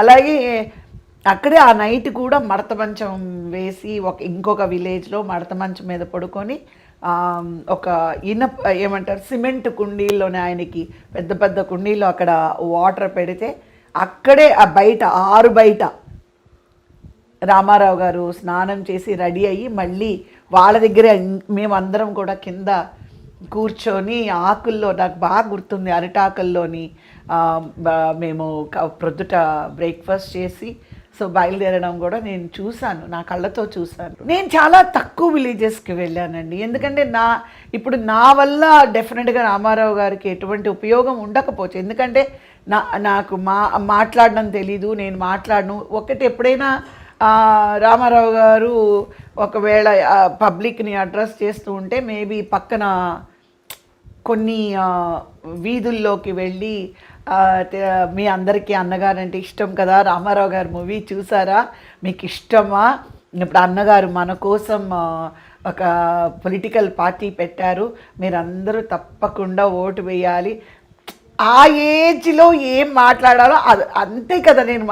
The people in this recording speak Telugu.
అలాగే అక్కడే ఆ నైట్ కూడా మడత మంచం వేసి ఇంకొక విలేజ్లో మడత మంచం మీద పడుకొని ఒక ఏమంటారు సిమెంట్ కుండీల్లోనే ఆయనకి పెద్ద పెద్ద కుండీలో అక్కడ వాటర్ పెడితే అక్కడే ఆ బయట బయట రామారావు గారు స్నానం చేసి రెడీ అయ్యి మళ్ళీ వాళ్ళ దగ్గరే మేమందరం కూడా కింద కూర్చొని ఆకుల్లో నాకు బాగా గుర్తుంది అరిటాకుల్లోని మేము ప్రొద్దుట బ్రేక్ఫాస్ట్ చేసి సో బయలుదేరడం కూడా నేను చూశాను, నా కళ్ళతో చూశాను. నేను చాలా తక్కువ విలేజెస్కి వెళ్ళానండి, ఎందుకంటే ఇప్పుడు నా వల్ల డెఫినెట్గా రామారావు గారికి ఎటువంటి ఉపయోగం ఉండకపోవచ్చు, ఎందుకంటే నాకు మాట్లాడడం తెలీదు, నేను మాట్లాడను. ఒకటి ఎప్పుడైనా రామారావు గారు ఒకవేళ పబ్లిక్ని అడ్రస్ చేస్తూ ఉంటే మేబీ పక్కన కొన్ని వీధుల్లోకి వెళ్ళి మీ అందరికీ అన్నగారంటే ఇష్టం కదా, రామారావు గారు మూవీ చూసారా, మీకు ఇష్టమా, ఇప్పుడు అన్నగారు మన కోసం ఒక పొలిటికల్ పార్టీ పెట్టారు, మీరందరూ తప్పకుండా ఓటు వేయాలి, ఆ ఏజ్లో ఏం మాట్లాడాలో అది అంతే కదా నేను